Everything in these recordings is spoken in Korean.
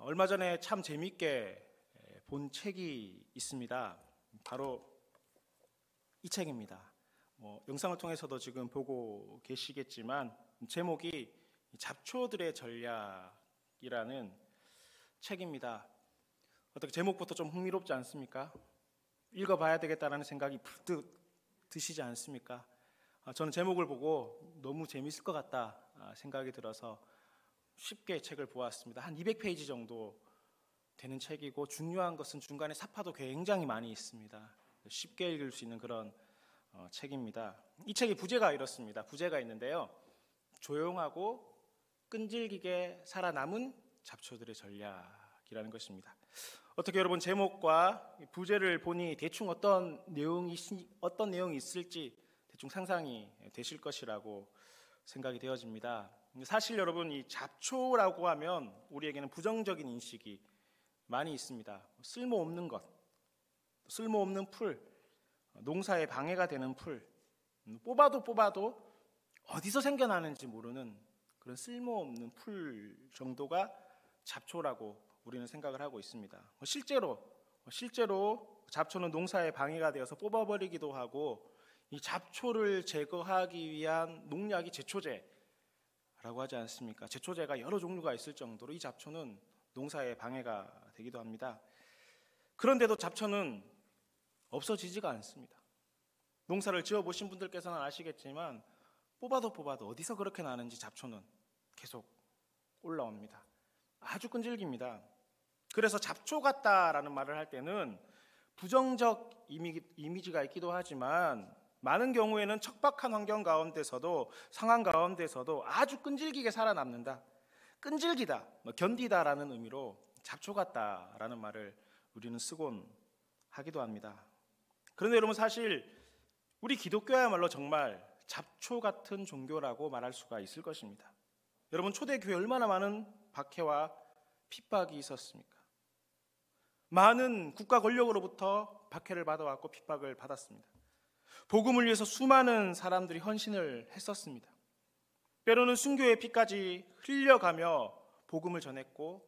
얼마 전에 참 재미있게 본 책이 있습니다. 바로 이 책입니다. 영상을 통해서도 지금 보고 계시겠지만 제목이 잡초들의 전략이라는 책입니다. 어떻게 제목부터 좀 흥미롭지 않습니까? 읽어봐야 되겠다라는 생각이 불뜻 드시지 않습니까? 저는 제목을 보고 너무 재미있을 것 같다 생각이 들어서 쉽게 책을 보았습니다. 한 200페이지 정도 되는 책이고 중요한 것은 중간에 사파도 굉장히 많이 있습니다. 쉽게 읽을 수 있는 그런 책입니다. 이 책의 부제가 이렇습니다. 부제가 있는데요. 조용하고 끈질기게 살아남은 잡초들의 전략이라는 것입니다. 어떻게 여러분 제목과 부제를 보니 대충 어떤 내용이 있을지 대충 상상이 되실 것이라고 생각이 되어집니다. 사실 여러분 이 잡초라고 하면 우리에게는 부정적인 인식이 많이 있습니다. 쓸모없는 것, 쓸모없는 풀, 농사에 방해가 되는 풀, 뽑아도 어디서 생겨나는지 모르는 그런 쓸모없는 풀 정도가 잡초라고 우리는 생각을 하고 있습니다. 실제로 잡초는 농사에 방해가 되어서 뽑아버리기도 하고 이 잡초를 제거하기 위한 농약이 제초제라고 하지 않습니까? 제초제가 여러 종류가 있을 정도로 이 잡초는 농사에 방해가 되기도 합니다. 그런데도 잡초는 없어지지가 않습니다. 농사를 지어보신 분들께서는 아시겠지만 뽑아도 어디서 그렇게 나는지 잡초는 계속 올라옵니다. 아주 끈질깁니다. 그래서 잡초 같다라는 말을 할 때는 부정적 이미지가 있기도 하지만 많은 경우에는 척박한 환경 가운데서도 상황 가운데서도 아주 끈질기게 살아남는다. 끈질기다, 견디다라는 의미로 잡초 같다라는 말을 우리는 쓰곤 하기도 합니다. 그런데 여러분 사실 우리 기독교야말로 정말 잡초 같은 종교라고 말할 수가 있을 것입니다. 여러분 초대교회 얼마나 많은 박해와 핍박이 있었습니까? 많은 국가 권력으로부터 박해를 받아왔고 핍박을 받았습니다. 복음을 위해서 수많은 사람들이 헌신을 했었습니다. 때로는 순교의 피까지 흘려가며 복음을 전했고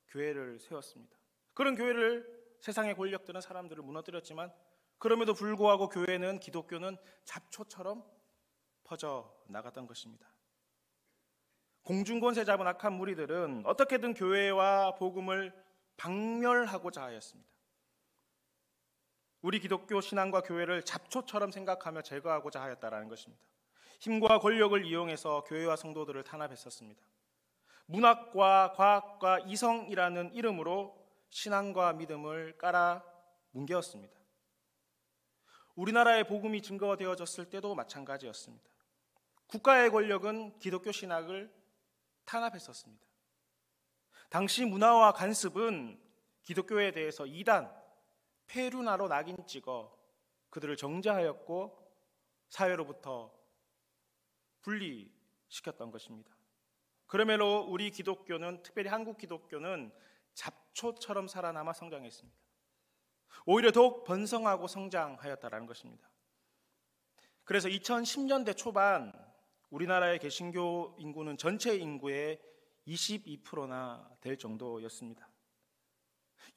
교회를 세웠습니다. 그런 교회를 세상의 권력들은 사람들을 무너뜨렸지만 그럼에도 불구하고 교회는 기독교는 잡초처럼 퍼져 나갔던 것입니다. 공중권세 잡은 악한 무리들은 어떻게든 교회와 복음을 박멸하고자 하였습니다. 우리 기독교 신앙과 교회를 잡초처럼 생각하며 제거하고자 하였다라는 것입니다. 힘과 권력을 이용해서 교회와 성도들을 탄압했었습니다. 문학과 과학과 이성이라는 이름으로 신앙과 믿음을 깔아 뭉개었습니다. 우리나라의 복음이 증거되어졌을 때도 마찬가지였습니다. 국가의 권력은 기독교 신학을 탄압했었습니다. 당시 문화와 관습은 기독교에 대해서 이단, 페루나로 낙인 찍어 그들을 정죄하였고 사회로부터 분리시켰던 것입니다. 그러므로 우리 기독교는, 특별히 한국 기독교는 잡초처럼 살아남아 성장했습니다. 오히려 더욱 번성하고 성장하였다라는 것입니다. 그래서 2010년대 초반 우리나라의 개신교 인구는 전체 인구의 22%나 될 정도였습니다.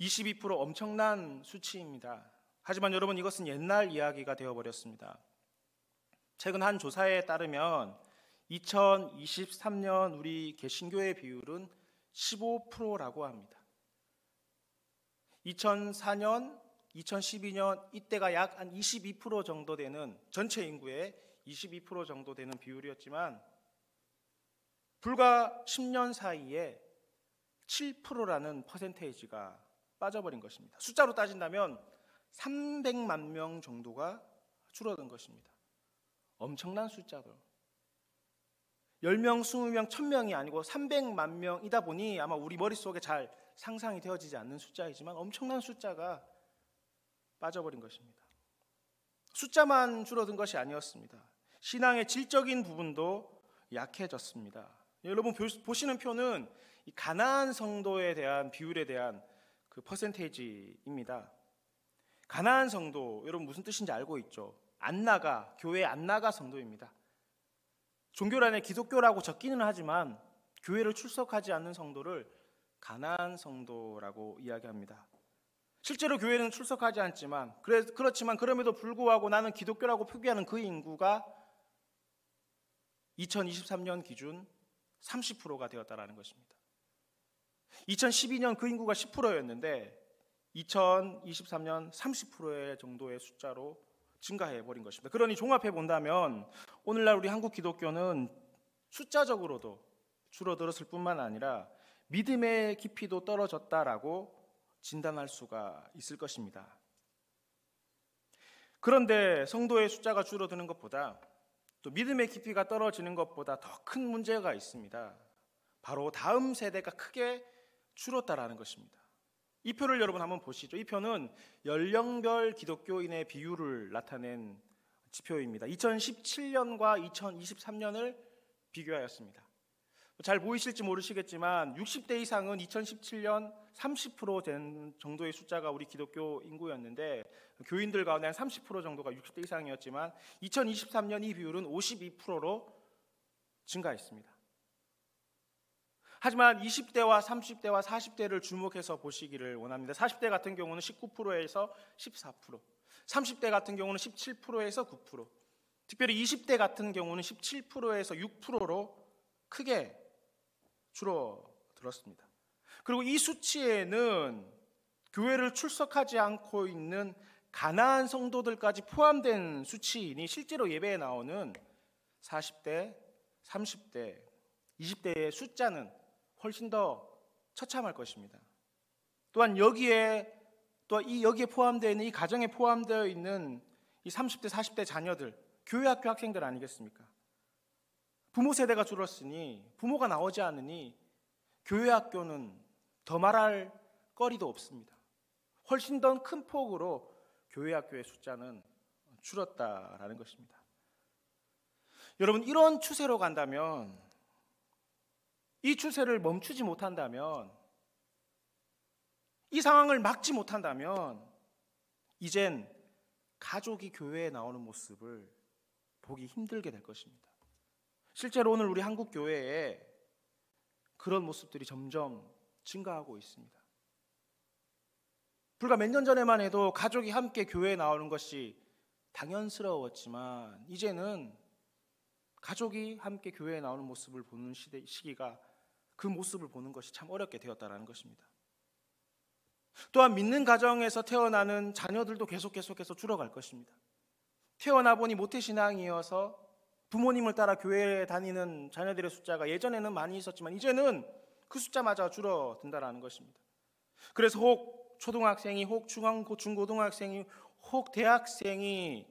22% 엄청난 수치입니다. 하지만 여러분 이것은 옛날 이야기가 되어버렸습니다. 최근 한 조사에 따르면 2023년 우리 개신교의 비율은 15%라고 합니다. 2004년, 2012년 이때가 약 한 22% 정도 되는 전체 인구의 22% 정도 되는 비율이었지만 불과 10년 사이에 7%라는 퍼센테이지가 빠져버린 것입니다. 숫자로 따진다면 300만 명 정도가 줄어든 것입니다. 엄청난 숫자들. 10명, 20명, 1000명이 아니고 300만 명이다 보니 아마 우리 머릿속에 잘 상상이 되어지지 않는 숫자이지만 엄청난 숫자가 빠져버린 것입니다. 숫자만 줄어든 것이 아니었습니다. 신앙의 질적인 부분도 약해졌습니다. 여러분 보시는 표는 이 가나안 성도에 대한 비율에 대한 그 퍼센테이지입니다. 가나안 성도, 여러분 무슨 뜻인지 알고 있죠? 안 나가, 교회 안 나가 성도입니다. 종교란에 기독교라고 적기는 하지만 교회를 출석하지 않는 성도를 가나안 성도라고 이야기합니다. 실제로 교회는 출석하지 않지만 그렇지만 그럼에도 불구하고 나는 기독교라고 표기하는 그 인구가 2023년 기준 30%가 되었다라는 것입니다. 2012년 그 인구가 10%였는데 2023년 30%의 정도의 숫자로 증가해버린 것입니다. 그러니 종합해 본다면 오늘날 우리 한국 기독교는 숫자적으로도 줄어들었을 뿐만 아니라 믿음의 깊이도 떨어졌다라고 진단할 수가 있을 것입니다. 그런데 성도의 숫자가 줄어드는 것보다 또 믿음의 깊이가 떨어지는 것보다 더 큰 문제가 있습니다. 바로 다음 세대가 크게 줄었다라는 것입니다. 이 표를 여러분 한번 보시죠. 이 표는 연령별 기독교인의 비율을 나타낸 지표입니다. 2017년과 2023년을 비교하였습니다. 잘 보이실지 모르시겠지만 60대 이상은 2017년 30% 정도의 숫자가 우리 기독교 인구였는데 교인들 가운데 한 30% 정도가 60대 이상이었지만 2023년 이 비율은 52%로 증가했습니다. 하지만 20대와 30대와 40대를 주목해서 보시기를 원합니다. 40대 같은 경우는 19%에서 14%, 30대 같은 경우는 17%에서 9%, 특별히 20대 같은 경우는 17%에서 6%로 크게 줄어들었습니다. 그리고 이 수치에는 교회를 출석하지 않고 있는 가나안 성도들까지 포함된 수치이니 실제로 예배에 나오는 40대, 30대, 20대의 숫자는 훨씬 더 처참할 것입니다. 또한 여기에 포함되어 있는 이 가정에 포함되어 있는 이 30대, 40대 자녀들, 교회 학교 학생들 아니겠습니까? 부모 세대가 줄었으니 부모가 나오지 않으니 교회 학교는 더 말할 거리도 없습니다. 훨씬 더 큰 폭으로 교회 학교의 숫자는 줄었다라는 것입니다. 여러분, 이런 추세로 간다면, 이 추세를 멈추지 못한다면, 이 상황을 막지 못한다면 이젠 가족이 교회에 나오는 모습을 보기 힘들게 될 것입니다. 실제로 오늘 우리 한국 교회에 그런 모습들이 점점 증가하고 있습니다. 불과 몇 년 전에만 해도 가족이 함께 교회에 나오는 것이 당연스러웠지만 이제는 가족이 함께 교회에 나오는 모습을 보는 시기가 그 모습을 보는 것이 참 어렵게 되었다는 것입니다. 또한 믿는 가정에서 태어나는 자녀들도 계속해서 줄어갈 것입니다. 태어나 보니 모태신앙이어서 부모님을 따라 교회에 다니는 자녀들의 숫자가 예전에는 많이 있었지만 이제는 그 숫자마저 줄어든다는 것입니다. 그래서 혹 초등학생이, 혹 중고등학생이, 혹 대학생이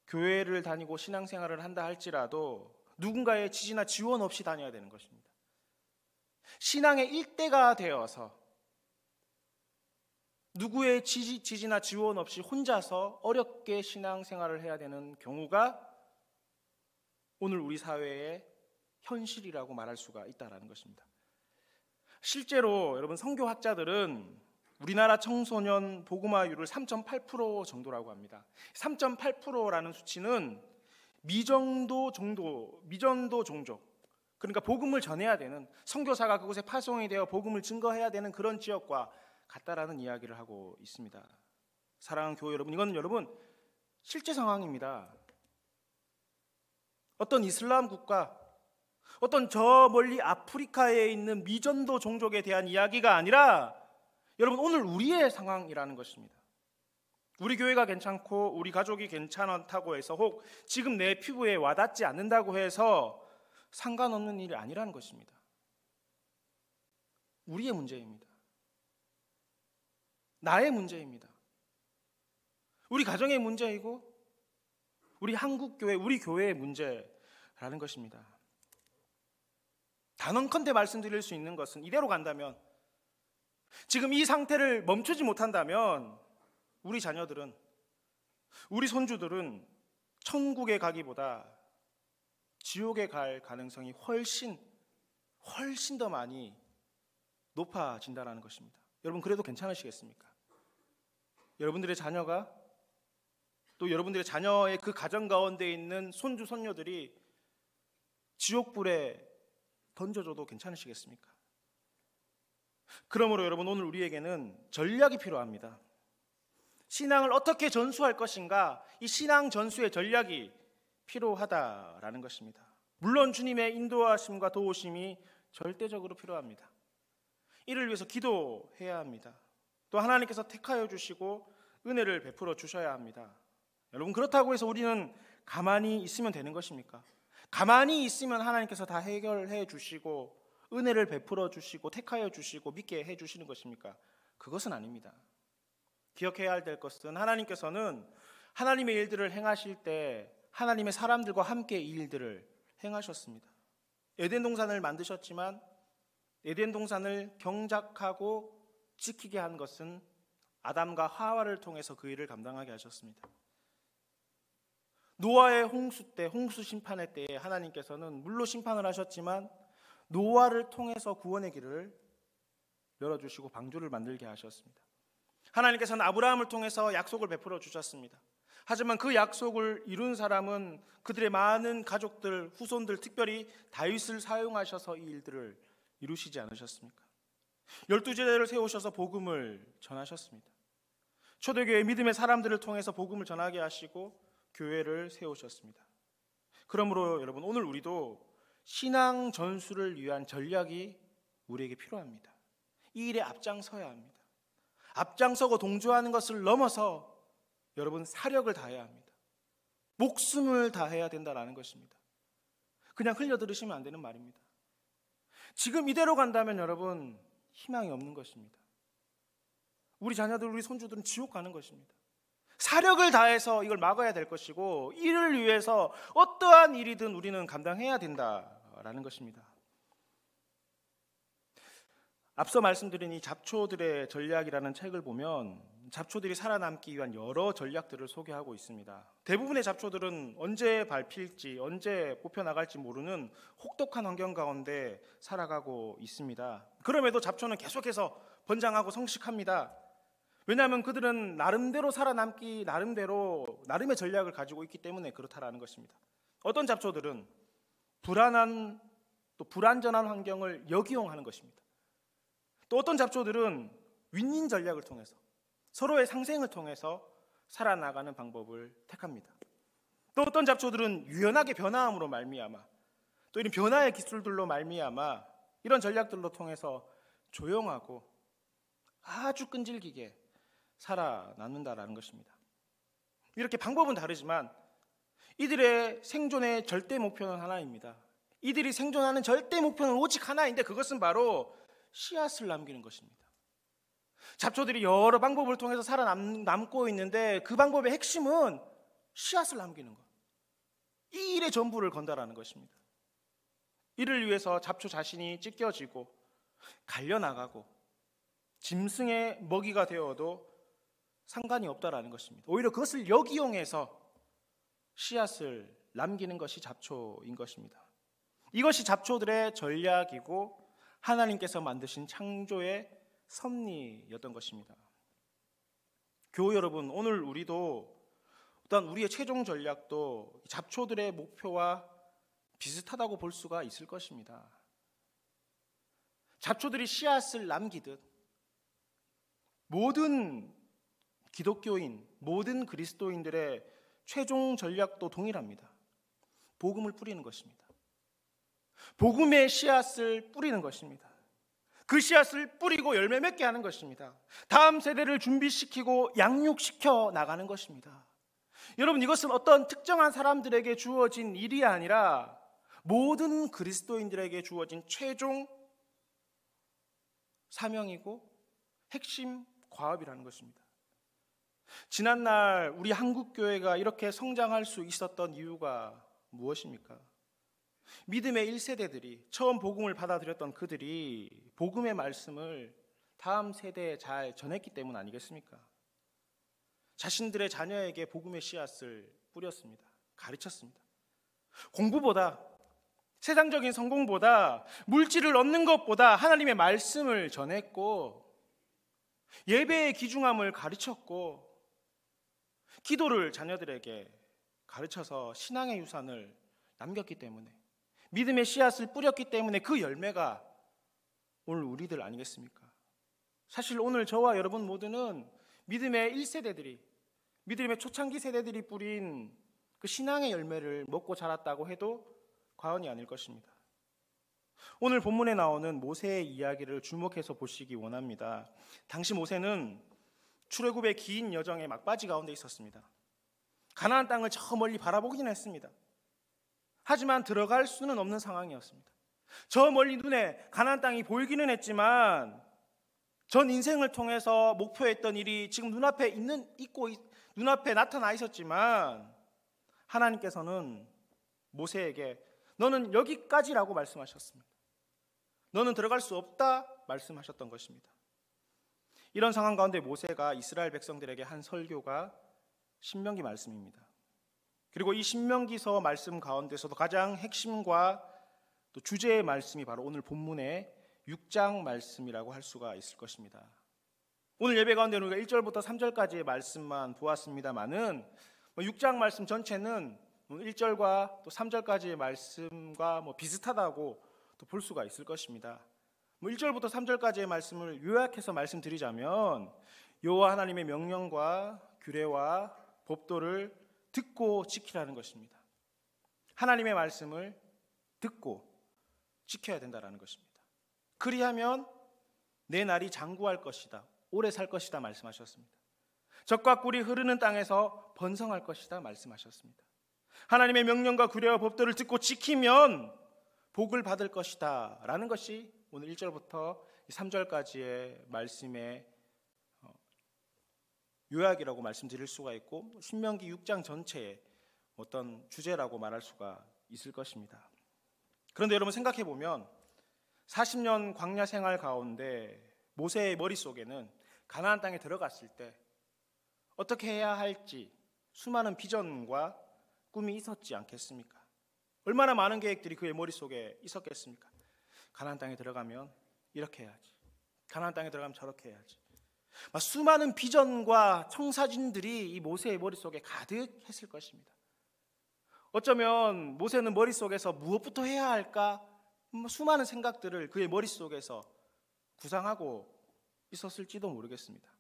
교회를 다니고 신앙생활을 한다 할지라도 누군가의 지지나 지원 없이 다녀야 되는 것입니다. 신앙의 일대가 되어서 누구의 지지나 지원 없이 혼자서 어렵게 신앙생활을 해야 되는 경우가 오늘 우리 사회의 현실이라고 말할 수가 있다는 것입니다. 실제로 여러분, 선교학자들은 우리나라 청소년 복음화율을 3.8% 정도라고 합니다. 3.8%라는 수치는 미전도 종족, 그러니까 복음을 전해야 되는, 선교사가 그곳에 파송이 되어 복음을 증거해야 되는 그런 지역과 같다라는 이야기를 하고 있습니다. 사랑하는 교회 여러분, 이건 여러분 실제 상황입니다. 어떤 이슬람 국가, 어떤 저 멀리 아프리카에 있는 미전도 종족에 대한 이야기가 아니라 여러분 오늘 우리의 상황이라는 것입니다. 우리 교회가 괜찮고 우리 가족이 괜찮다고 해서, 혹 지금 내 피부에 와닿지 않는다고 해서 상관없는 일이 아니라는 것입니다. 우리의 문제입니다. 나의 문제입니다. 우리 가정의 문제이고 우리 한국교회, 우리 교회의 문제라는 것입니다. 단언컨대 말씀드릴 수 있는 것은 이대로 간다면, 지금 이 상태를 멈추지 못한다면 우리 자녀들은, 우리 손주들은 천국에 가기보다 지옥에 갈 가능성이 훨씬 더 많이 높아진다는 것입니다. 여러분, 그래도 괜찮으시겠습니까? 여러분들의 자녀가, 또 여러분들의 자녀의 그 가정 가운데 있는 손주, 손녀들이 지옥불에 던져줘도 괜찮으시겠습니까? 그러므로 여러분, 오늘 우리에게는 전략이 필요합니다. 신앙을 어떻게 전수할 것인가, 이 신앙 전수의 전략이 필요하다라는 것입니다. 물론 주님의 인도하심과 도우심이 절대적으로 필요합니다. 이를 위해서 기도해야 합니다. 또 하나님께서 택하여 주시고 은혜를 베풀어 주셔야 합니다. 여러분, 그렇다고 해서 우리는 가만히 있으면 되는 것입니까? 가만히 있으면 하나님께서 다 해결해 주시고 은혜를 베풀어 주시고 택하여 주시고 믿게 해 주시는 것입니까? 그것은 아닙니다. 기억해야 될 것은 하나님께서는 하나님의 일들을 행하실 때 하나님의 사람들과 함께 이 일들을 행하셨습니다. 에덴 동산을 만드셨지만 에덴 동산을 경작하고 지키게 한 것은 아담과 하와를 통해서 그 일을 감당하게 하셨습니다. 노아의 홍수 때, 홍수 심판의 때에 하나님께서는 물로 심판을 하셨지만 노아를 통해서 구원의 길을 열어주시고 방주를 만들게 하셨습니다. 하나님께서는 아브라함을 통해서 약속을 베풀어 주셨습니다. 하지만 그 약속을 이룬 사람은 그들의 많은 가족들, 후손들, 특별히 다윗을 사용하셔서 이 일들을 이루시지 않으셨습니까? 12제자를 세우셔서 복음을 전하셨습니다. 초대교회 믿음의 사람들을 통해서 복음을 전하게 하시고 교회를 세우셨습니다. 그러므로 여러분, 오늘 우리도 신앙 전수를 위한 전략이 우리에게 필요합니다. 이 일에 앞장서야 합니다. 앞장서고 동조하는 것을 넘어서 여러분, 사력을 다해야 합니다. 목숨을 다해야 된다는 것입니다. 그냥 흘려들으시면 안 되는 말입니다. 지금 이대로 간다면 여러분, 희망이 없는 것입니다. 우리 자녀들, 우리 손주들은 지옥 가는 것입니다. 사력을 다해서 이걸 막아야 될 것이고 이를 위해서 어떠한 일이든 우리는 감당해야 된다라는 것입니다. 앞서 말씀드린 이 잡초들의 전략이라는 책을 보면 잡초들이 살아남기 위한 여러 전략들을 소개하고 있습니다. 대부분의 잡초들은 언제 밟힐지, 언제 뽑혀나갈지 모르는 혹독한 환경 가운데 살아가고 있습니다. 그럼에도 잡초는 계속해서 번장하고 성식합니다. 왜냐하면 그들은 나름대로 살아남기 나름의 전략을 가지고 있기 때문에 그렇다라는 것입니다. 어떤 잡초들은 불안한 또 불안전한 환경을 역이용하는 것입니다. 또 어떤 잡초들은 윈윈 전략을 통해서 서로의 상생을 통해서 살아나가는 방법을 택합니다. 또 어떤 잡초들은 유연하게 변화함으로 말미암아 또 이런 변화의 기술들로 말미암아 이런 전략들로 통해서 조용하고 아주 끈질기게 살아남는다라는 것입니다. 이렇게 방법은 다르지만 이들의 생존의 절대 목표는 하나입니다. 이들이 생존하는 절대 목표는 오직 하나인데 그것은 바로 씨앗을 남기는 것입니다. 잡초들이 여러 방법을 통해서 살아남고 있는데 그 방법의 핵심은 씨앗을 남기는 것. 이 일에 전부를 건다라는 것입니다. 이를 위해서 잡초 자신이 찢겨지고 갈려나가고 짐승의 먹이가 되어도 상관이 없다라는 것입니다. 오히려 그것을 역이용해서 씨앗을 남기는 것이 잡초인 것입니다. 이것이 잡초들의 전략이고 하나님께서 만드신 창조의 섭리였던 것입니다. 교우 여러분, 오늘 우리도 어떤 우리의 최종 전략도 잡초들의 목표와 비슷하다고 볼 수가 있을 것입니다. 잡초들이 씨앗을 남기듯 모든 기독교인, 모든 그리스도인들의 최종 전략도 동일합니다. 복음을 뿌리는 것입니다. 복음의 씨앗을 뿌리는 것입니다. 그 씨앗을 뿌리고 열매 맺게 하는 것입니다. 다음 세대를 준비시키고 양육시켜 나가는 것입니다. 여러분, 이것은 어떤 특정한 사람들에게 주어진 일이 아니라 모든 그리스도인들에게 주어진 최종 사명이고 핵심 과업이라는 것입니다. 지난날 우리 한국교회가 이렇게 성장할 수 있었던 이유가 무엇입니까? 믿음의 1세대들이 처음 복음을 받아들였던 그들이 복음의 말씀을 다음 세대에 잘 전했기 때문 아니겠습니까? 자신들의 자녀에게 복음의 씨앗을 뿌렸습니다. 가르쳤습니다. 공부보다, 세상적인 성공보다, 물질을 얻는 것보다 하나님의 말씀을 전했고 예배의 귀중함을 가르쳤고 기도를 자녀들에게 가르쳐서 신앙의 유산을 남겼기 때문에, 믿음의 씨앗을 뿌렸기 때문에 그 열매가 오늘 우리들 아니겠습니까? 사실 오늘 저와 여러분 모두는 믿음의 1세대들이, 믿음의 초창기 세대들이 뿌린 그 신앙의 열매를 먹고 자랐다고 해도 과언이 아닐 것입니다. 오늘 본문에 나오는 모세의 이야기를 주목해서 보시기 원합니다. 당시 모세는 출애굽의 긴 여정의 막바지 가운데 있었습니다. 가나안 땅을 저 멀리 바라보긴 했습니다. 하지만 들어갈 수는 없는 상황이었습니다. 저 멀리 눈에 가나안 땅이 보이기는 했지만 전 인생을 통해서 목표했던 일이 지금 눈앞에 나타나 있었지만 하나님께서는 모세에게 너는 여기까지라고 말씀하셨습니다. 너는 들어갈 수 없다 말씀하셨던 것입니다. 이런 상황 가운데 모세가 이스라엘 백성들에게 한 설교가 신명기 말씀입니다. 그리고 이 신명기서 말씀 가운데서도 가장 핵심과 또 주제의 말씀이 바로 오늘 본문의 6장 말씀이라고 할 수가 있을 것입니다. 오늘 예배 가운데 우리가 1절부터 3절까지의 말씀만 보았습니다만은 6장 말씀 전체는 1절과 또 3절까지의 말씀과 비슷하다고 또 볼 수가 있을 것입니다. 1절부터 3절까지의 말씀을 요약해서 말씀드리자면 여호와 하나님의 명령과 규례와 법도를 듣고 지키라는 것입니다. 하나님의 말씀을 듣고 지켜야 된다는 것입니다. 그리하면 내 날이 장구할 것이다, 오래 살 것이다 말씀하셨습니다. 젖과 꿀이 흐르는 땅에서 번성할 것이다 말씀하셨습니다. 하나님의 명령과 규례와 법도를 듣고 지키면 복을 받을 것이다 라는 것이 오늘 1절부터 3절까지의 말씀의 요약이라고 말씀드릴 수가 있고 신명기 6장 전체의 어떤 주제라고 말할 수가 있을 것입니다. 그런데 여러분 생각해 보면 40년 광야 생활 가운데 모세의 머릿속에는 가나안 땅에 들어갔을 때 어떻게 해야 할지 수많은 비전과 꿈이 있었지 않겠습니까? 얼마나 많은 계획들이 그의 머릿속에 있었겠습니까? 가나안 땅에 들어가면 이렇게 해야지, 가나안 땅에 들어가면 저렇게 해야지. 수많은 비전과 청사진들이 이 모세의 머릿속에 가득했을 것입니다. 어쩌면 모세는 머릿속에서 무엇부터 해야 할까 수많은 생각들을 그의 머릿속에서 구상하고 있었을지도 모르겠습니다.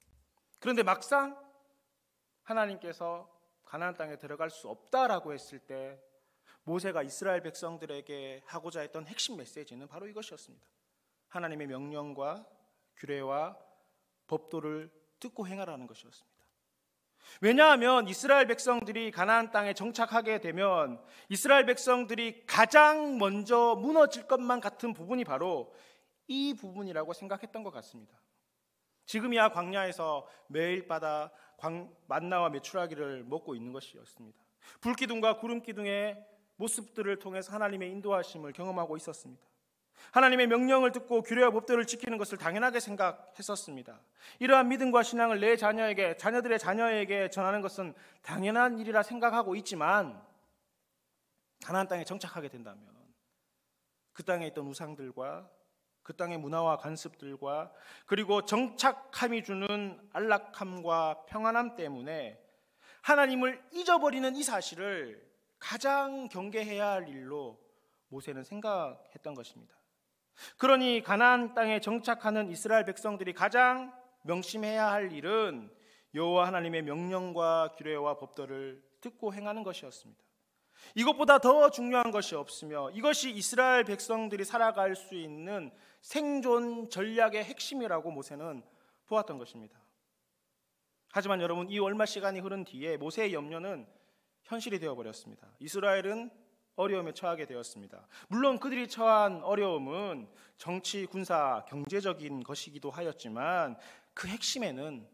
그런데 막상 하나님께서 가나안 땅에 들어갈 수 없다라고 했을 때 모세가 이스라엘 백성들에게 하고자 했던 핵심 메시지는 바로 이것이었습니다. 하나님의 명령과 규례와 법도를 듣고 행하라는 것이었습니다. 왜냐하면 이스라엘 백성들이 가나안 땅에 정착하게 되면 이스라엘 백성들이 가장 먼저 무너질 것만 같은 부분이 바로 이 부분이라고 생각했던 것 같습니다. 지금이야 광야에서 매일마다 만나와 메추라기를 먹고 있는 것이었습니다. 불기둥과 구름기둥의 모습들을 통해서 하나님의 인도하심을 경험하고 있었습니다. 하나님의 명령을 듣고 규례와 법도를 지키는 것을 당연하게 생각했었습니다. 이러한 믿음과 신앙을 내 자녀에게, 자녀들의 자녀에게 전하는 것은 당연한 일이라 생각하고 있지만 가나안 땅에 정착하게 된다면 그 땅에 있던 우상들과 그 땅의 문화와 관습들과 그리고 정착함이 주는 안락함과 평안함 때문에 하나님을 잊어버리는 이 사실을 가장 경계해야 할 일로 모세는 생각했던 것입니다. 그러니 가나안 땅에 정착하는 이스라엘 백성들이 가장 명심해야 할 일은 여호와 하나님의 명령과 규례와 법도를 듣고 행하는 것이었습니다. 이것보다 더 중요한 것이 없으며 이것이 이스라엘 백성들이 살아갈 수 있는 생존 전략의 핵심이라고 모세는 보았던 것입니다. 하지만 여러분, 이 얼마 시간이 흐른 뒤에 모세의 염려는 현실이 되어버렸습니다. 이스라엘은 어려움에 처하게 되었습니다. 물론 그들이 처한 어려움은 정치, 군사, 경제적인 것이기도 하였지만 그 핵심에는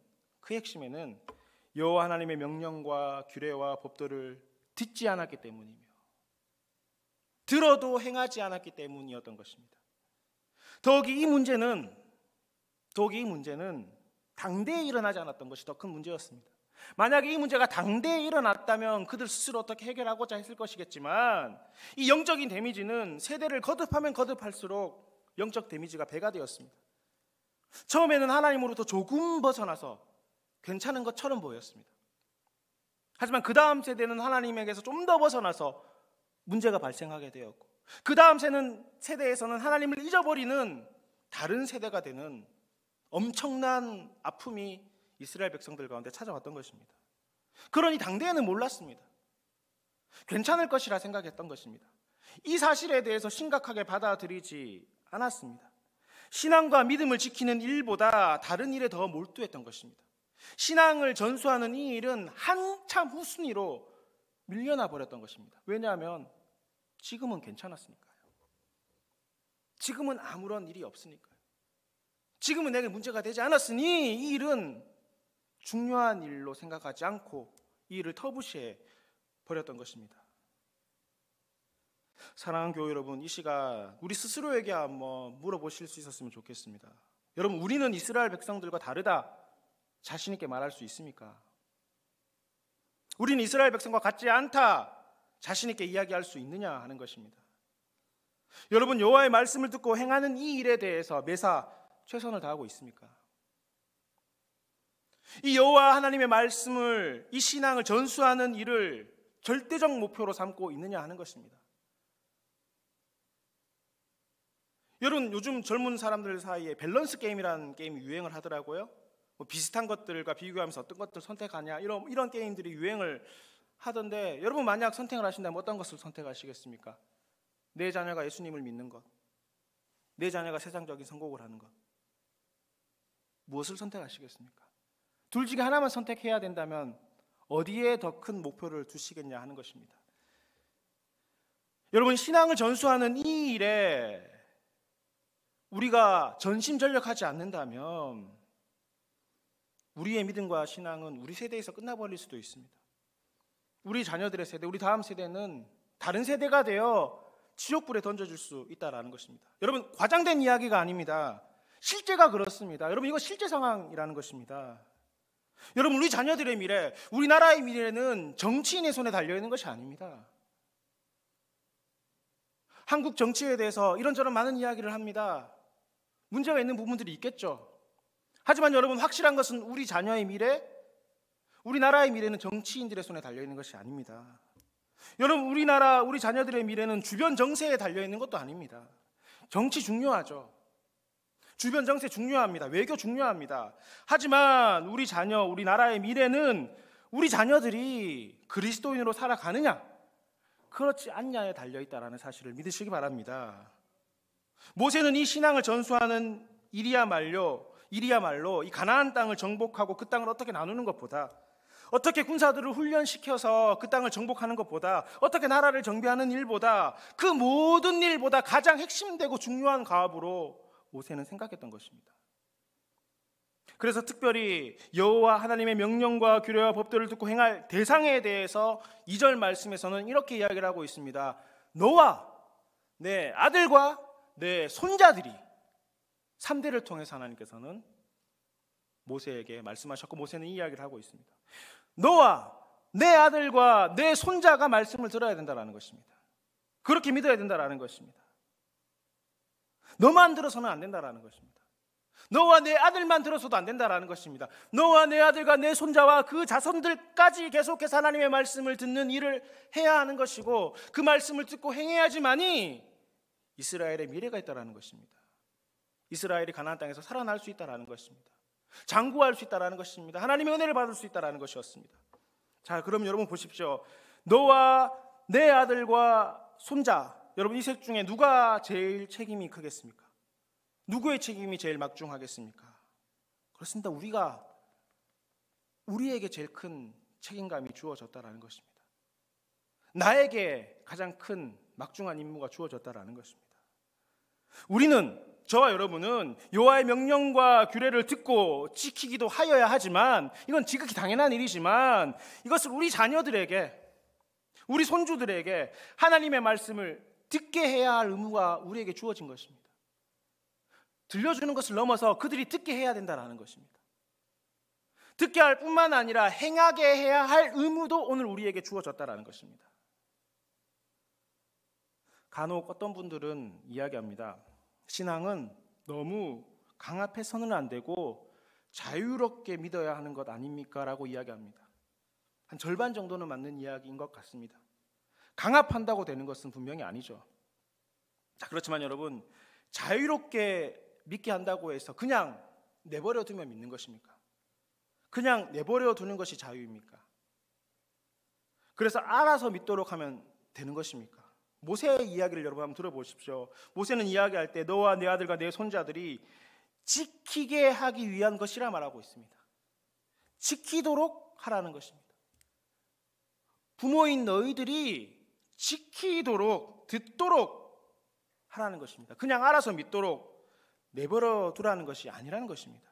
여호와 하나님의 명령과 규례와 법도를 듣지 않았기 때문이며 들어도 행하지 않았기 때문이었던 것입니다. 더욱이 이 문제는 당대에 일어나지 않았던 것이 더 큰 문제였습니다. 만약에 이 문제가 당대에 일어났다면 그들 스스로 어떻게 해결하고자 했을 것이겠지만 이 영적인 데미지는 세대를 거듭하면 거듭할수록 영적 데미지가 배가 되었습니다. 처음에는 하나님으로부터 조금 벗어나서 괜찮은 것처럼 보였습니다. 하지만 그 다음 세대는 하나님에게서 좀 더 벗어나서 문제가 발생하게 되었고 그 다음 세대에서는 하나님을 잊어버리는 다른 세대가 되는 엄청난 아픔이 이스라엘 백성들 가운데 찾아왔던 것입니다. 그러니 당대에는 몰랐습니다. 괜찮을 것이라 생각했던 것입니다. 이 사실에 대해서 심각하게 받아들이지 않았습니다. 신앙과 믿음을 지키는 일보다 다른 일에 더 몰두했던 것입니다. 신앙을 전수하는 이 일은 한참 후순위로 밀려나 버렸던 것입니다. 왜냐하면 지금은 괜찮았으니까요. 지금은 아무런 일이 없으니까요. 지금은 내게 문제가 되지 않았으니 이 일은 중요한 일로 생각하지 않고 이 일을 터부시해 버렸던 것입니다. 사랑하는 교회 여러분, 이 시간 우리 스스로에게 한번 물어보실 수 있었으면 좋겠습니다. 여러분, 우리는 이스라엘 백성들과 다르다 자신 있게 말할 수 있습니까? 우리는 이스라엘 백성과 같지 않다 자신 있게 이야기할 수 있느냐 하는 것입니다. 여러분, 여호와의 말씀을 듣고 행하는 이 일에 대해서 매사 최선을 다하고 있습니까? 이 여호와 하나님의 말씀을, 이 신앙을 전수하는 일을 절대적 목표로 삼고 있느냐 하는 것입니다. 여러분, 요즘 젊은 사람들 사이에 밸런스 게임이라는 게임이 유행을 하더라고요. 비슷한 것들과 비교하면서 어떤 것들 선택하냐, 이런 게임들이 유행을 하던데, 여러분 만약 선택을 하신다면 어떤 것을 선택하시겠습니까? 내 자녀가 예수님을 믿는 것, 내 자녀가 세상적인 선곡을 하는 것, 무엇을 선택하시겠습니까? 둘 중에 하나만 선택해야 된다면 어디에 더 큰 목표를 두시겠냐 하는 것입니다. 여러분, 신앙을 전수하는 이 일에 우리가 전심전력하지 않는다면 우리의 믿음과 신앙은 우리 세대에서 끝나버릴 수도 있습니다. 우리 자녀들의 세대, 우리 다음 세대는 다른 세대가 되어 지옥불에 던져줄 수 있다는 것입니다. 여러분, 과장된 이야기가 아닙니다. 실제가 그렇습니다. 여러분, 이거 실제 상황이라는 것입니다. 여러분, 우리 자녀들의 미래, 우리나라의 미래는 정치인의 손에 달려있는 것이 아닙니다. 한국 정치에 대해서 이런저런 많은 이야기를 합니다. 문제가 있는 부분들이 있겠죠. 하지만 여러분, 확실한 것은 우리 자녀의 미래, 우리나라의 미래는 정치인들의 손에 달려있는 것이 아닙니다. 여러분, 우리 자녀들의 미래는 주변 정세에 달려있는 것도 아닙니다. 정치 중요하죠. 주변 정세 중요합니다. 외교 중요합니다. 하지만 우리 자녀, 우리나라의 미래는 우리 자녀들이 그리스도인으로 살아가느냐, 그렇지 않냐에 달려있다는 사실을 믿으시기 바랍니다. 모세는 이 신앙을 전수하는 일이야말로 이 가나안 땅을 정복하고 그 땅을 어떻게 나누는 것보다, 어떻게 군사들을 훈련시켜서 그 땅을 정복하는 것보다, 어떻게 나라를 정비하는 일보다, 그 모든 일보다 가장 핵심되고 중요한 과업으로 모세는 생각했던 것입니다. 그래서 특별히 여호와 하나님의 명령과 규례와 법도를 듣고 행할 대상에 대해서 2절 말씀에서는 이렇게 이야기를 하고 있습니다. 너와 내 아들과 내 손자들이, 3대를 통해서 하나님께서는 모세에게 말씀하셨고, 모세는 이 이야기를 하고 있습니다. 너와 내 아들과 내 손자가 말씀을 들어야 된다는 것입니다. 그렇게 믿어야 된다는 것입니다. 너만 들어서는 안 된다는 것입니다. 너와 내 아들만 들어서도 안 된다는 것입니다. 너와 내 아들과 내 손자와 그 자손들까지 계속해서 하나님의 말씀을 듣는 일을 해야 하는 것이고, 그 말씀을 듣고 행해야지만이 이스라엘의 미래가 있다는 것입니다. 이스라엘이 가나안 땅에서 살아날 수 있다는 것입니다. 장구할 수 있다는 것입니다. 하나님의 은혜를 받을 수 있다는 것이었습니다. 자, 그럼 여러분 보십시오. 너와 내 아들과 손자, 여러분 이 셋 중에 누가 제일 책임이 크겠습니까? 누구의 책임이 제일 막중하겠습니까? 그렇습니다. 우리에게 제일 큰 책임감이 주어졌다는 것입니다. 나에게 가장 큰 막중한 임무가 주어졌다는 것입니다. 저와 여러분은 여호와의 명령과 규례를 듣고 지키기도 하여야 하지만, 이건 지극히 당연한 일이지만, 이것을 우리 자녀들에게, 우리 손주들에게 하나님의 말씀을 듣게 해야 할 의무가 우리에게 주어진 것입니다. 들려주는 것을 넘어서 그들이 듣게 해야 된다는 것입니다. 듣게 할 뿐만 아니라 행하게 해야 할 의무도 오늘 우리에게 주어졌다는 것입니다. 간혹 어떤 분들은 이야기합니다. 신앙은 너무 강압해서는 안 되고 자유롭게 믿어야 하는 것 아닙니까? 라고 이야기합니다. 한 절반 정도는 맞는 이야기인 것 같습니다. 강압한다고 되는 것은 분명히 아니죠. 자, 그렇지만 여러분, 자유롭게 믿게 한다고 해서 그냥 내버려 두면 믿는 것입니까? 그냥 내버려 두는 것이 자유입니까? 그래서 알아서 믿도록 하면 되는 것입니까? 모세의 이야기를 여러분 한번 들어보십시오. 모세는 이야기할 때 너와 내 아들과 내 손자들이 지키게 하기 위한 것이라 말하고 있습니다. 지키도록 하라는 것입니다. 부모인 너희들이 지키도록, 듣도록 하라는 것입니다. 그냥 알아서 믿도록 내버려 두라는 것이 아니라는 것입니다.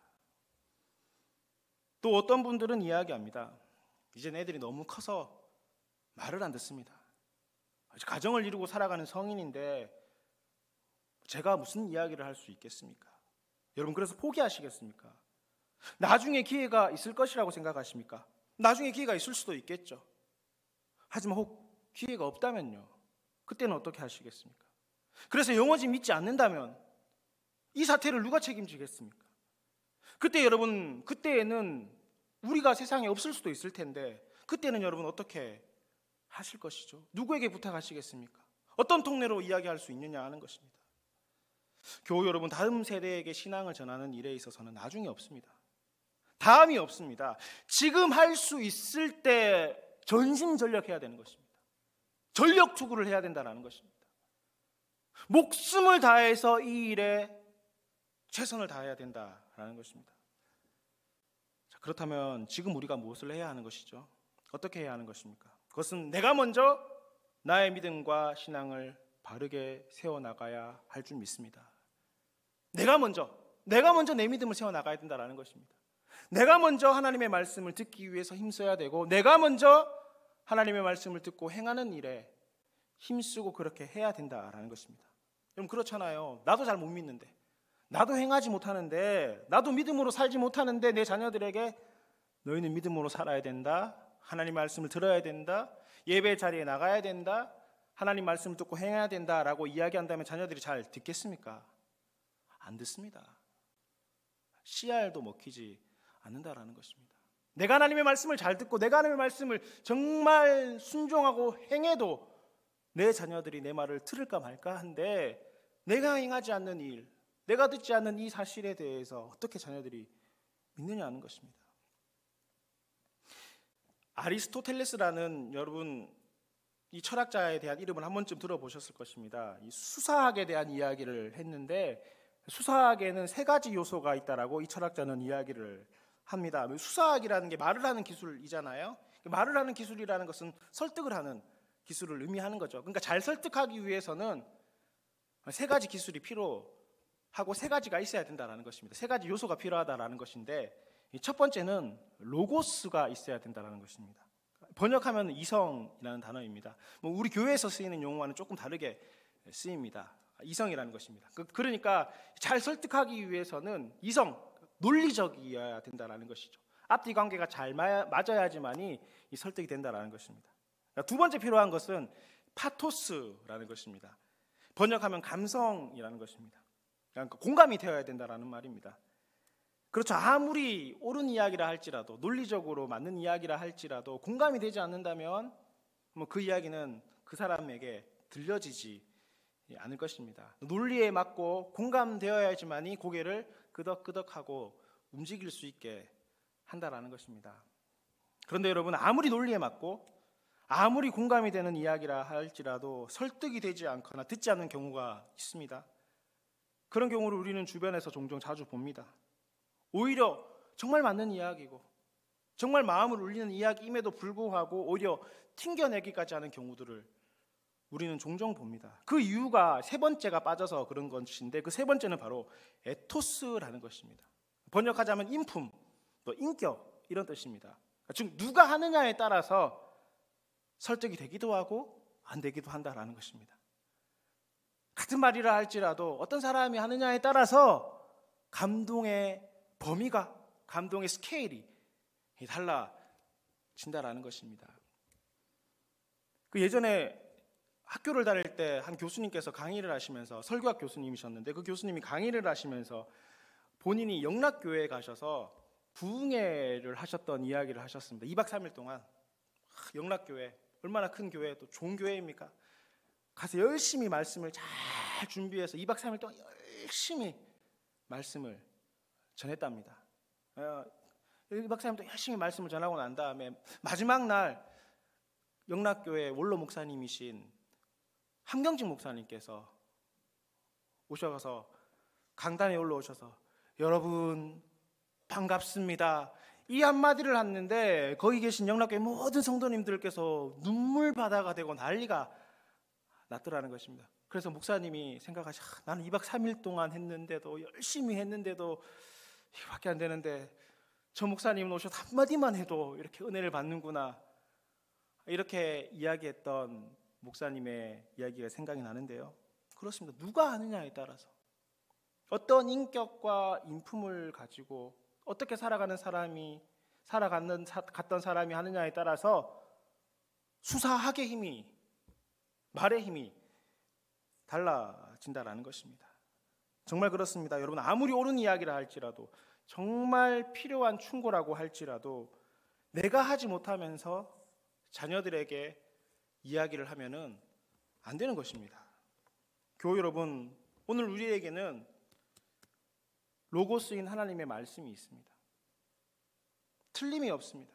또 어떤 분들은 이야기합니다. 이제 애들이 너무 커서 말을 안 듣습니다. 가정을 이루고 살아가는 성인인데 제가 무슨 이야기를 할 수 있겠습니까? 여러분, 그래서 포기하시겠습니까? 나중에 기회가 있을 것이라고 생각하십니까? 나중에 기회가 있을 수도 있겠죠. 하지만 혹 기회가 없다면요, 그때는 어떻게 하시겠습니까? 그래서 영원히 믿지 않는다면 이 사태를 누가 책임지겠습니까? 그때 여러분, 그때에는 우리가 세상에 없을 수도 있을 텐데 그때는 여러분 어떻게 하실 것이죠? 누구에게 부탁하시겠습니까? 어떤 통로로 이야기할 수 있느냐 하는 것입니다. 교우 여러분, 다음 세대에게 신앙을 전하는 일에 있어서는 나중에 없습니다. 다음이 없습니다. 지금 할 수 있을 때 전심전력해야 되는 것입니다. 전력 투구를 해야 된다는 것입니다. 목숨을 다해서 이 일에 최선을 다해야 된다라는 것입니다. 자, 그렇다면 지금 우리가 무엇을 해야 하는 것이죠? 어떻게 해야 하는 것입니까? 그것은 내가 먼저 나의 믿음과 신앙을 바르게 세워나가야 할 줄 믿습니다. 내가 먼저 내 믿음을 세워나가야 된다는 것입니다. 내가 먼저 하나님의 말씀을 듣기 위해서 힘써야 되고, 내가 먼저 하나님의 말씀을 듣고 행하는 일에 힘쓰고 그렇게 해야 된다라는 것입니다. 여러분, 그렇잖아요. 나도 잘 못 믿는데, 나도 행하지 못하는데, 나도 믿음으로 살지 못하는데 내 자녀들에게 너희는 믿음으로 살아야 된다, 하나님 말씀을 들어야 된다, 예배 자리에 나가야 된다, 하나님 말씀을 듣고 행해야 된다라고 이야기한다면 자녀들이 잘 듣겠습니까? 안 듣습니다. 씨알도 먹히지 않는다라는 것입니다. 내가 하나님의 말씀을 잘 듣고 내가 하나님의 말씀을 정말 순종하고 행해도 내 자녀들이 내 말을 들을까 말까 한데, 내가 행하지 않는 일, 내가 듣지 않는 이 사실에 대해서 어떻게 자녀들이 믿느냐 하는 것입니다. 아리스토텔레스라는, 여러분 이 철학자에 대한 이름을 한 번쯤 들어보셨을 것입니다. 이 수사학에 대한 이야기를 했는데, 수사학에는 세 가지 요소가 있다라고 이 철학자는 이야기를 합니다. 수사학이라는 게 말을 하는 기술이잖아요. 말을 하는 기술이라는 것은 설득을 하는 기술을 의미하는 거죠. 그러니까 잘 설득하기 위해서는 세 가지 기술이 필요하고 세 가지가 있어야 된다는 것입니다. 세 가지 요소가 필요하다는 것인데, 첫 번째는 로고스가 있어야 된다는 것입니다. 번역하면 이성이라는 단어입니다. 우리 교회에서 쓰이는 용어와는 조금 다르게 쓰입니다. 이성이라는 것입니다. 그러니까 잘 설득하기 위해서는 이성, 논리적이어야 된다는 것이죠. 앞뒤 관계가 잘 맞아야지만이 이 설득이 된다는 것입니다. 두 번째 필요한 것은 파토스라는 것입니다. 번역하면 감성이라는 것입니다. 그러니까 공감이 되어야 된다는 말입니다. 그렇죠. 아무리 옳은 이야기라 할지라도, 논리적으로 맞는 이야기라 할지라도 공감이 되지 않는다면 그 이야기는 그 사람에게 들려지지 않을 것입니다. 논리에 맞고 공감되어야지만이 고개를 끄덕끄덕하고 움직일 수 있게 한다라는 것입니다. 그런데 여러분, 아무리 논리에 맞고 아무리 공감이 되는 이야기라 할지라도 설득이 되지 않거나 듣지 않는 경우가 있습니다. 그런 경우를 우리는 주변에서 종종 자주 봅니다. 오히려 정말 맞는 이야기고 정말 마음을 울리는 이야기임에도 불구하고 오히려 튕겨내기까지 하는 경우들을 우리는 종종 봅니다. 그 이유가 세 번째가 빠져서 그런 것인데, 그 세 번째는 바로 에토스라는 것입니다. 번역하자면 인품, 또 인격, 이런 뜻입니다. 즉 누가 하느냐에 따라서 설득이 되기도 하고 안 되기도 한다라는 것입니다. 같은 말이라 할지라도 어떤 사람이 하느냐에 따라서 감동의 범위가, 감동의 스케일이 달라진다라는 것입니다. 그 예전에 학교를 다닐 때 한 교수님께서 강의를 하시면서, 설교학 교수님이셨는데 그 교수님이 강의를 하시면서 본인이 영락교회에 가셔서 부흥회를 하셨던 이야기를 하셨습니다. 2박 3일 동안 영락교회, 얼마나 큰 교회, 또 좋은 교회입니까? 가서 열심히 말씀을 잘 준비해서 2박 3일 동안 열심히 말씀을 전했답니다. 이 박사님도 열심히 말씀을 전하고 난 다음에 마지막 날 영락교회 원로 목사님이신 함경직 목사님께서 오셔서 강단에 올라오셔서 여러분 반갑습니다, 이 한마디를 했는데 거기 계신 영락교회 모든 성도님들께서 눈물바다가 되고 난리가 났더라는 것입니다. 그래서 목사님이 생각하시, 나는 2박 3일 동안 했는데도, 열심히 했는데도 이밖에 안 되는데 저 목사님 오셔서 한마디만 해도 이렇게 은혜를 받는구나, 이렇게 이야기했던 목사님의 이야기가 생각이 나는데요. 그렇습니다. 누가 하느냐에 따라서, 어떤 인격과 인품을 가지고 어떻게 살아갔던 사람이 하느냐에 따라서 수사학의 힘이, 말의 힘이 달라진다라는 것입니다. 정말 그렇습니다. 여러분, 아무리 옳은 이야기라 할지라도, 정말 필요한 충고라고 할지라도 내가 하지 못하면서 자녀들에게 이야기를 하면은 안 되는 것입니다. 교우 여러분, 오늘 우리에게는 로고스인 하나님의 말씀이 있습니다. 틀림이 없습니다.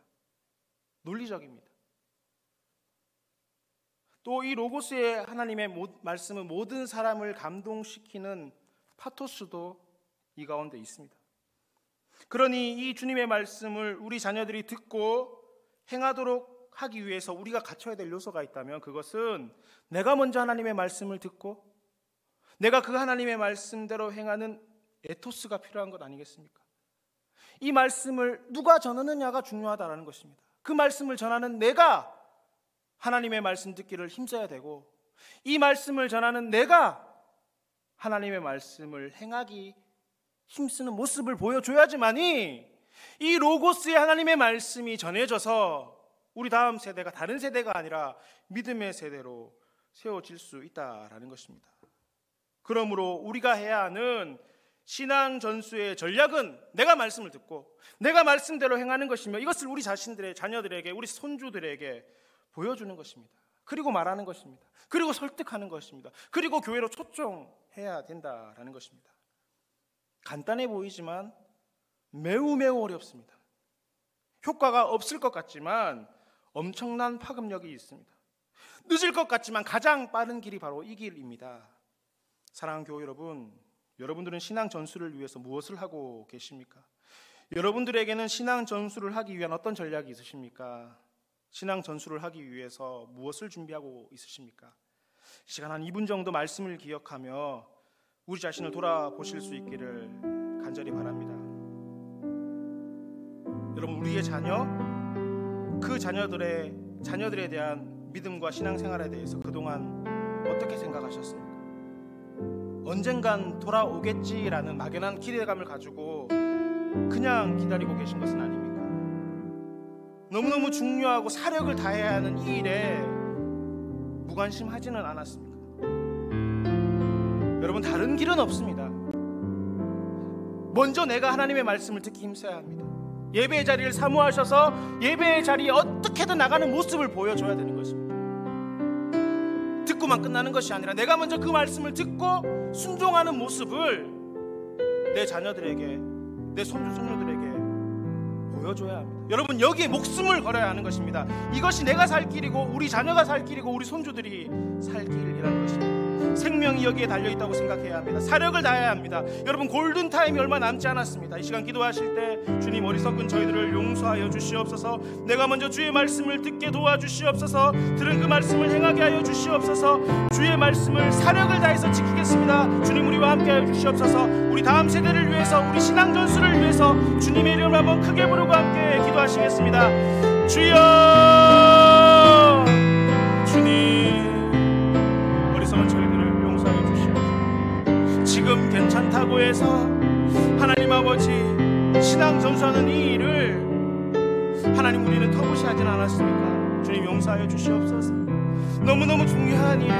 논리적입니다. 또 이 로고스의 하나님의 말씀은 모든 사람을 감동시키는 파토스도 이 가운데 있습니다. 그러니 이 주님의 말씀을 우리 자녀들이 듣고 행하도록 하기 위해서 우리가 갖춰야 될 요소가 있다면, 그것은 내가 먼저 하나님의 말씀을 듣고 내가 그 하나님의 말씀대로 행하는 에토스가 필요한 것 아니겠습니까? 이 말씀을 누가 전하느냐가 중요하다는 것입니다. 그 말씀을 전하는 내가 하나님의 말씀 듣기를 힘써야 되고, 이 말씀을 전하는 내가 하나님의 말씀을 행하기 힘쓰는 모습을 보여줘야지만이 이 로고스의 하나님의 말씀이 전해져서 우리 다음 세대가 다른 세대가 아니라 믿음의 세대로 세워질 수 있다라는 것입니다. 그러므로 우리가 해야 하는 신앙 전수의 전략은 내가 말씀을 듣고 내가 말씀대로 행하는 것이며, 이것을 우리 자신들의 자녀들에게, 우리 손주들에게 보여주는 것입니다. 그리고 말하는 것입니다. 그리고 설득하는 것입니다. 그리고 교회로 초청해야 된다라는 것입니다. 간단해 보이지만 매우 어렵습니다. 효과가 없을 것 같지만 엄청난 파급력이 있습니다. 늦을 것 같지만 가장 빠른 길이 바로 이 길입니다. 사랑하는 교회 여러분, 여러분들은 신앙 전수를 위해서 무엇을 하고 계십니까? 여러분들에게는 신앙 전수를 하기 위한 어떤 전략이 있으십니까? 신앙 전수를 하기 위해서 무엇을 준비하고 있으십니까? 시간 한 2분 정도 말씀을 기억하며 우리 자신을 돌아보실 수 있기를 간절히 바랍니다. 여러분, 우리의 자녀, 그 자녀들에 대한 믿음과 신앙생활에 대해서 그동안 어떻게 생각하셨습니까? 언젠간 돌아오겠지라는 막연한 기대감을 가지고 그냥 기다리고 계신 것은 아닙니까? 너무너무 중요하고 사력을 다해야 하는 이 일에 무관심하지는 않았습니까? 여러분, 다른 길은 없습니다. 먼저 내가 하나님의 말씀을 듣기 힘써야 합니다. 예배의 자리를 사모하셔서 예배의 자리에 어떻게든 나가는 모습을 보여줘야 되는 것입니다. 듣고만 끝나는 것이 아니라 내가 먼저 그 말씀을 듣고 순종하는 모습을 내 자녀들에게, 내 손주들에게 보여줘야 합니다. 여러분, 여기에 목숨을 걸어야 하는 것입니다. 이것이 내가 살 길이고 우리 자녀가 살 길이고 우리 손주들이 살 길이라는 것입니다. 생명이 여기에 달려있다고 생각해야 합니다. 사력을 다해야 합니다. 여러분, 골든타임이 얼마 남지 않았습니다. 이 시간 기도하실 때 주님, 어리석은 저희들을 용서하여 주시옵소서. 내가 먼저 주의 말씀을 듣게 도와주시옵소서. 들은 그 말씀을 행하게 하여 주시옵소서. 주의 말씀을 사력을 다해서 지키겠습니다. 주님, 우리와 함께 하여 주시옵소서. 우리 다음 세대를 위해서, 우리 신앙 전수를 위해서 주님의 이름을 한번 크게 부르고 함께 기도하시겠습니다. 주여, 주님, 어리석은 저희들을 용서하여 주시옵소서. 지금 괜찮다고 해서 하나님 아버지, 신앙 전수하는 이 일을 하나님 우리는 터부시하진 않았습니까? 주님, 용서하여 주시옵소서. 너무너무 중요한 일이고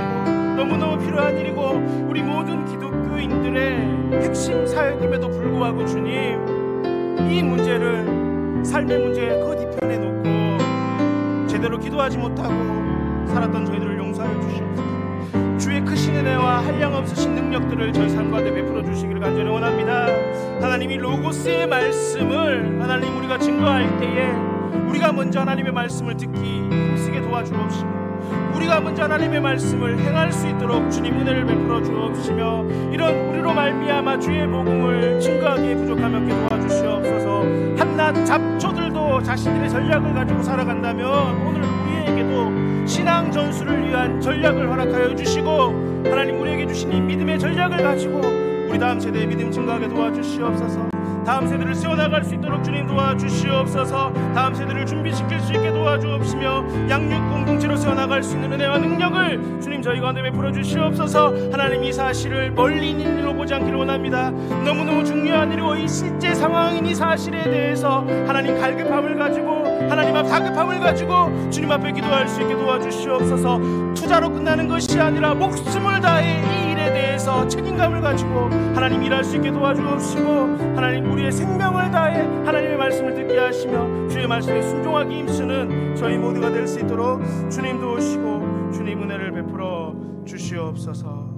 너무너무 필요한 일이고 우리 모든 기독교인들의 핵심 사역임에도 불구하고 주님, 이 문제를 삶의 문제에 겉이편에 놓고 제대로 기도하지 못하고 살았던 저희들을 용서하여 주시옵소서. 주의 크신 은혜와 한량없으신 능력들을 저희 삶 가운데 베풀어 주시기를 간절히 원합니다. 하나님이 로고스의 말씀을 하나님 우리가 증거할 때에 우리가 먼저 하나님의 말씀을 듣기 힘쓰게 도와주옵시고 우리가 먼저 하나님의 말씀을 행할 수 있도록 주님 은혜를 베풀어 주옵시며 이런 우리로 말미암아 주의 복음을 증거하기에 부족함이 없게 도와주시옵소서. 한낱 잡초들도 자신들의 전략을 가지고 살아간다면 오늘 우리에게도 신앙 전술을 위한 전략을 허락하여 주시고 하나님 우리에게 주신 이 믿음의 전략을 가지고 우리 다음 세대의 믿음 증거하게 도와주시옵소서. 다음 세대를 세워나갈 수 있도록 주님 도와주시옵소서. 다음 세대를 준비시킬 수 있게 도와주옵시며 양육 공동체로 세워나갈 수 있는 은혜와 능력을 주님 저희 가운데 베풀어 주시옵소서. 하나님 이 사실을 멀리 있는 일로 보지 않기를 원합니다. 너무너무 중요한 일이고 이 실제 상황인 이 사실에 대해서 하나님 갈급함을 가지고 하나님 앞 다급함을 가지고 주님 앞에 기도할 수 있게 도와주시옵소서. 투자로 끝나는 것이 아니라 목숨을 다해 이 일에 대해서 책임감을 가지고 하나님 일할 수 있게 도와주옵시고 하나님 우리의 생명을 다해 하나님의 말씀을 듣게 하시며 주의 말씀에 순종하기 힘쓰는 저희 모두가 될 수 있도록 주님 도우시고 주님 은혜를 베풀어 주시옵소서.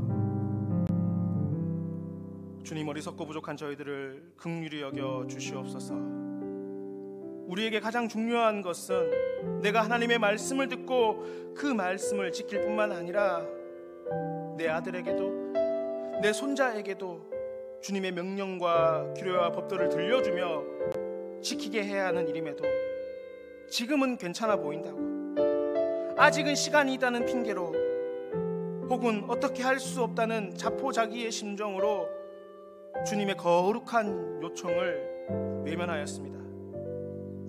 주님 어리석고 부족한 저희들을 긍휼히 여겨 주시옵소서. 우리에게 가장 중요한 것은 내가 하나님의 말씀을 듣고 그 말씀을 지킬 뿐만 아니라 내 아들에게도 내 손자에게도 주님의 명령과 규례와 법도를 들려주며 지키게 해야 하는 일임에도 지금은 괜찮아 보인다고 아직은 시간이 있다는 핑계로 혹은 어떻게 할 수 없다는 자포자기의 심정으로 주님의 거룩한 요청을 외면하였습니다.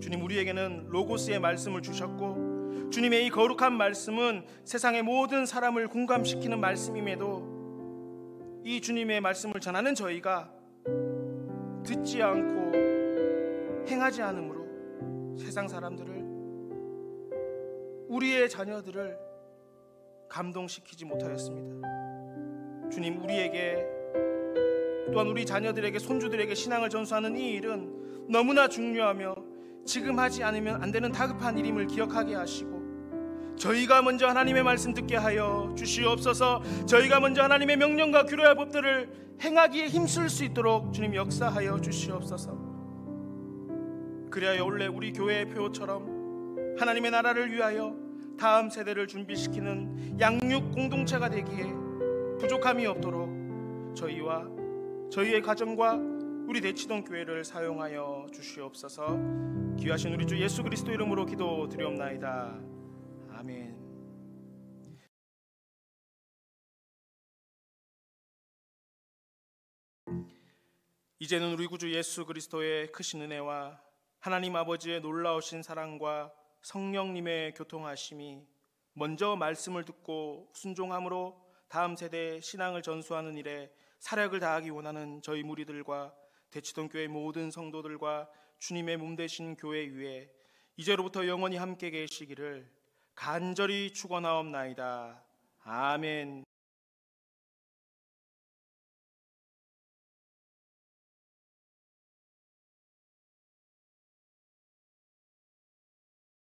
주님 우리에게는 로고스의 말씀을 주셨고 주님의 이 거룩한 말씀은 세상의 모든 사람을 공감시키는 말씀임에도 이 주님의 말씀을 전하는 저희가 듣지 않고 행하지 않으므로 세상 사람들을 우리의 자녀들을 감동시키지 못하였습니다. 주님 우리에게 또한 우리 자녀들에게 손주들에게 신앙을 전수하는 이 일은 너무나 중요하며 지금 하지 않으면 안 되는 다급한 일임을 기억하게 하시고 저희가 먼저 하나님의 말씀 듣게 하여 주시옵소서. 저희가 먼저 하나님의 명령과 규례와 법들을 행하기에 힘쓸 수 있도록 주님 역사하여 주시옵소서. 그리하여 원래 우리 교회의 표처럼 하나님의 나라를 위하여 다음 세대를 준비시키는 양육 공동체가 되기에 부족함이 없도록 저희와 저희의 가정과 우리 대치동 교회를 사용하여 주시옵소서. 귀하신 우리 주 예수 그리스도 이름으로 기도드리옵나이다. 아멘. 이제는 우리 구주 예수 그리스도의 크신 은혜와 하나님 아버지의 놀라우신 사랑과 성령님의 교통하심이 먼저 말씀을 듣고 순종함으로 다음 세대의 신앙을 전수하는 일에 사력을 다하기 원하는 저희 무리들과 대치동 교회 모든 성도들과 주님의 몸 되신 교회 위에 이제로부터 영원히 함께 계시기를 간절히 축원하옵나이다. 아멘.